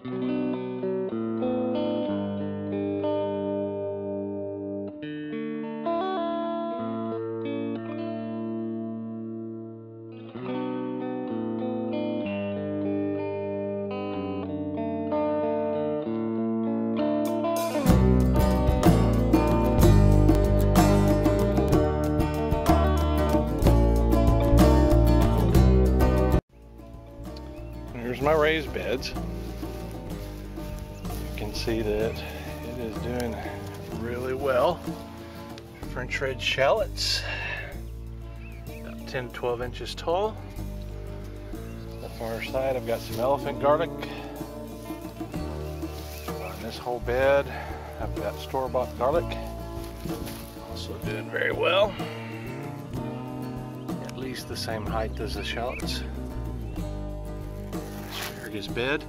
Here's my raised beds. You can see that it is doing really well. French Red Shallots, about 10 to 12 inches tall. The far side, I've got some elephant garlic. On this whole bed, I've got store-bought garlic, also doing very well. At least the same height as the shallots. Asparagus bed.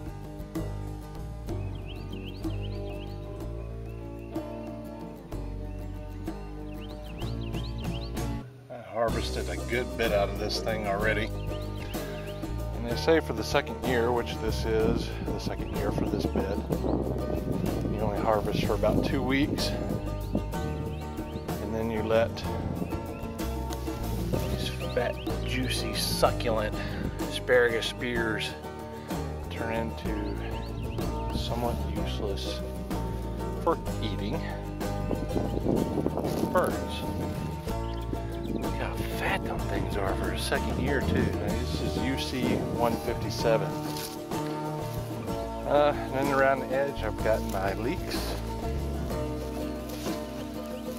I harvested a good bit out of this thing already. And they say for the second year, which this is the second year for this bed, you only harvest for about 2 weeks. And then you let these fat, juicy, succulent asparagus spears turn into somewhat useless for eating birds. Look how fat them things are for a second year too. Now, this is UC 157. And then around the edge I've got my leeks.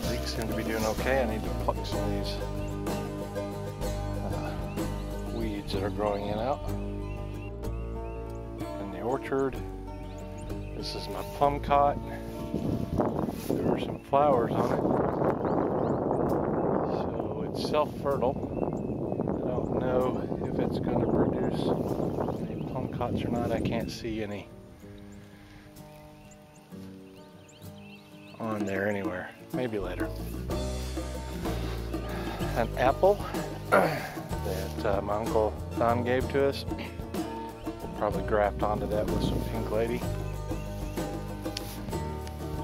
Leeks seem to be doing okay. I need to pluck some of these weeds that are growing in and out. Orchard. This is my plum cot. There are some flowers on it, so it's self-fertile. I don't know if it's going to produce any plum cots or not. I can't see any on there anywhere. Maybe later. An apple that my Uncle Don gave to us. Probably graft onto that with some pink lady.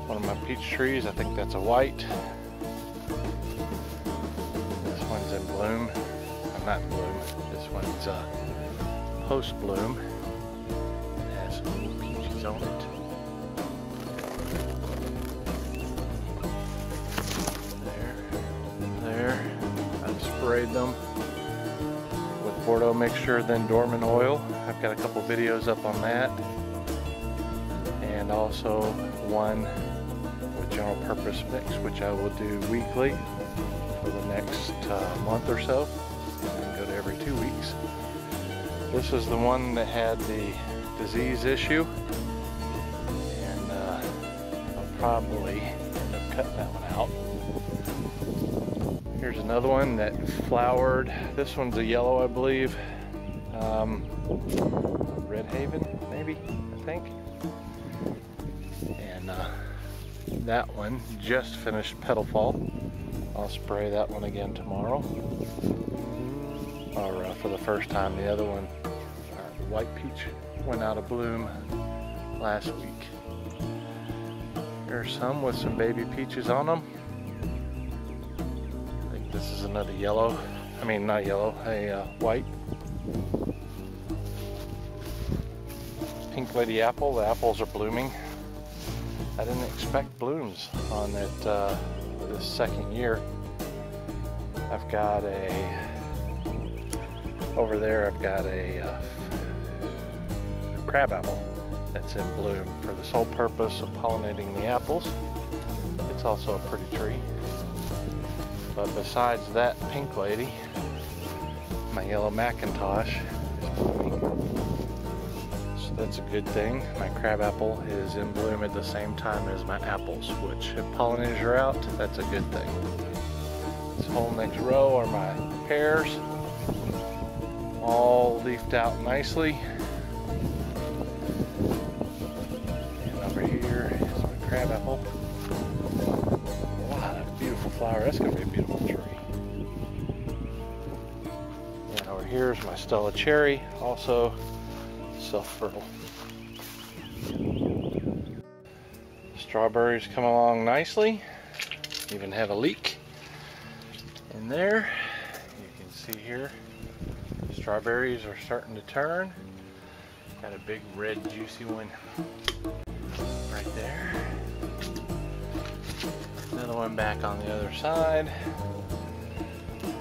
One of my peach trees, I think that's a white. This one's in bloom. Not in bloom. This one's post bloom. It has some little peaches on it. There. I've sprayed them with Bordeaux mixture, then Dorman oil. I've got a couple videos up on that, and also one with general purpose mix, which I will do weekly for the next month or so, and then go to every 2 weeks. This is the one that had the disease issue, and I'll probably end up cutting that one out. Here's another one that flowered. This one's a yellow, I believe. Red Haven, maybe, I think. And that one just finished petal fall. I'll spray that one again tomorrow. Or for the first time. The other one, the white peach, went out of bloom last week. There's some with some baby peaches on them. I think this is another yellow. I mean, not yellow, a white. Pink lady apple. The apples are blooming. I didn't expect blooms on it this second year. I've got over there I've got a crabapple that's in bloom for the sole purpose of pollinating the apples. It's also a pretty tree. But besides that pink lady, my yellow Macintosh is blooming. So that's a good thing. My crabapple is in bloom at the same time as my apples, which if pollinators are out, that's a good thing. This whole next row are my pears, all leafed out nicely. And over here is my crabapple. A lot of beautiful flowers. That's going to be a beautiful tree. And over here is my Stella cherry, also self-fertile. Strawberries come along nicely. Even have a leek in there. You can see here, strawberries are starting to turn. Got a big red juicy one right there. Another one back on the other side.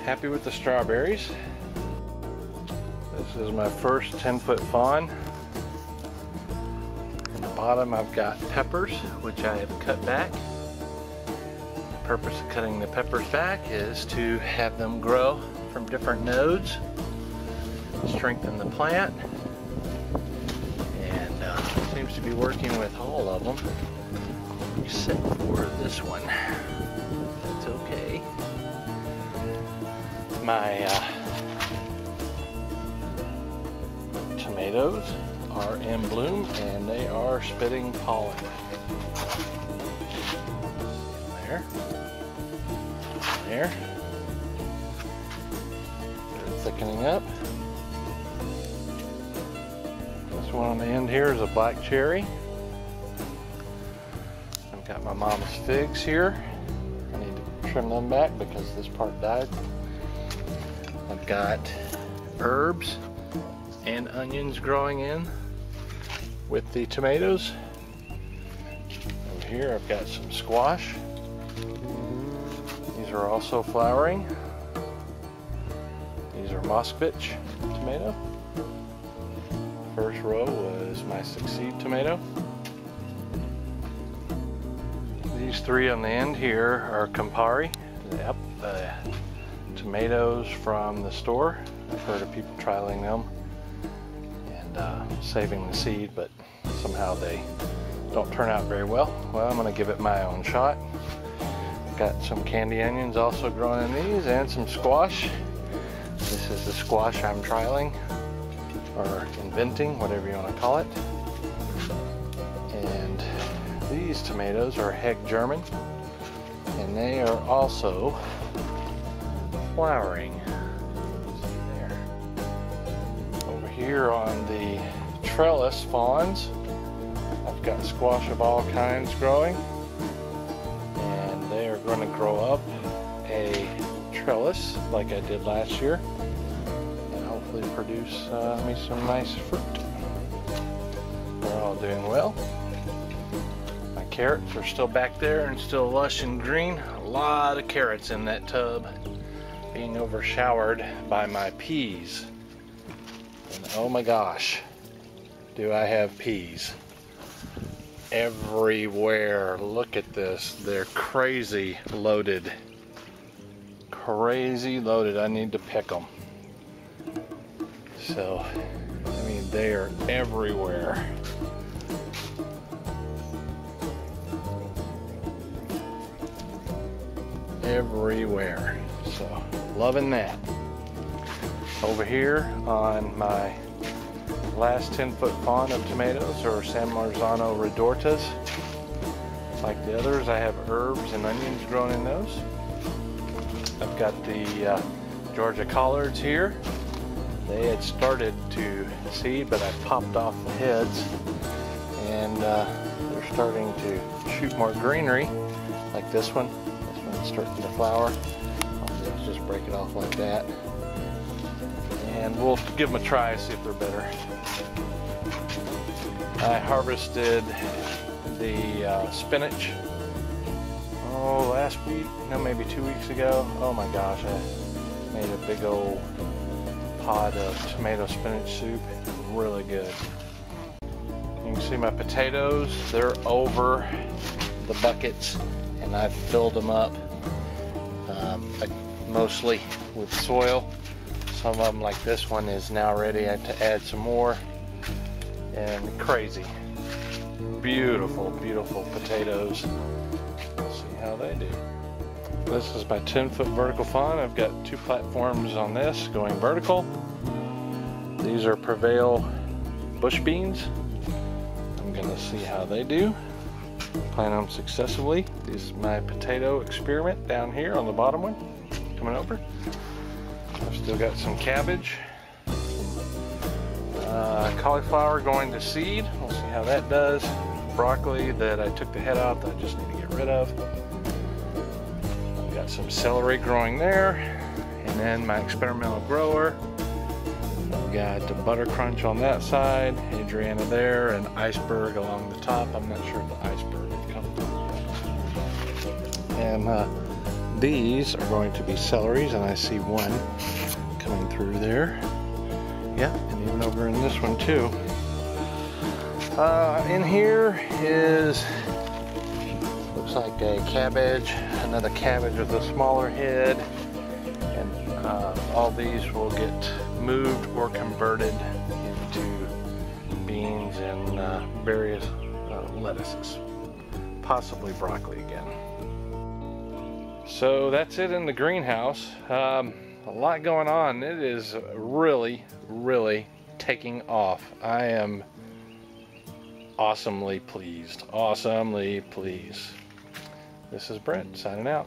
Happy with the strawberries. This is my first 10-foot fawn. In the bottom I've got peppers, which I have cut back. The purpose of cutting the peppers back is to have them grow from different nodes, strengthen the plant, and seems to be working with all of them, except for this one. That's okay. My tomatoes are in bloom and they are spitting pollen. There. There. They're thickening up. This one on the end here is a black cherry. I've got my mom's figs here. I need to trim them back because this part died. I've got herbs and onions growing in with the tomatoes. Over here I've got some squash. These are also flowering. These are Moskvich tomato. First row was my succeed tomato. These three on the end here are Campari. Yep, tomatoes from the store. I've heard of people trialing them and saving the seed, but somehow they don't turn out very well. Well, I'm going to give it my own shot. Got some candy onions also growing in these and some squash. This is the squash I'm trialing or inventing, whatever you want to call it. And these tomatoes are Heck German and they are also flowering. There. Over here on the trellis fawns, I've got squash of all kinds growing, and they are going to grow up a trellis like I did last year and hopefully produce me some nice fruit. They're all doing well. My carrots are still back there and still lush and green. A lot of carrots in that tub, being overshowered by my peas. And oh my gosh, do I have peas everywhere. Look at this. They're crazy loaded. Crazy loaded. I need to pick them. So, I mean, they are everywhere. Everywhere. So, loving that. Over here on my last 10-foot fawn of tomatoes are San Marzano Redortas. Like the others, I have herbs and onions growing in those. I've got the Georgia Collards here. They had started to seed, but I popped off the heads, and they're starting to shoot more greenery, like this one. This one's starting to flower. Let's just break it off like that, and we'll give them a try, see if they're better. I harvested the spinach, last week, no, maybe 2 weeks ago. Oh my gosh, I made a big old pot of tomato spinach soup. Really good. You can see my potatoes, they're over the buckets, and I've filled them up mostly with soil. Some of them, like this one, is now ready to add some more. And crazy, beautiful, beautiful potatoes. Let's see how they do. This is my 10-foot vertical fawn. I've got 2 platforms on this going vertical. These are Prevail bush beans. I'm gonna see how they do. Plant them successfully. This is my potato experiment down here on the bottom one, coming over. I've still got some cabbage. Cauliflower going to seed. We'll see how that does. broccoli that I took the head out that I just need to get rid of. Got some celery growing there, and then my experimental grower. I've got the butter crunch on that side, Adriana there, and iceberg along the top. I'm not sure if the iceberg would come through. And these are going to be celeries, and I see one coming through there. Yeah, and even over in this one too. In here is, looks like a cabbage, another cabbage with a smaller head, and all these will get moved or converted into beans and various lettuces, possibly broccoli again. So that's it in the greenhouse. A lot going on. It is really taking off. I am awesomely pleased. Awesomely pleased. This is Brent signing out.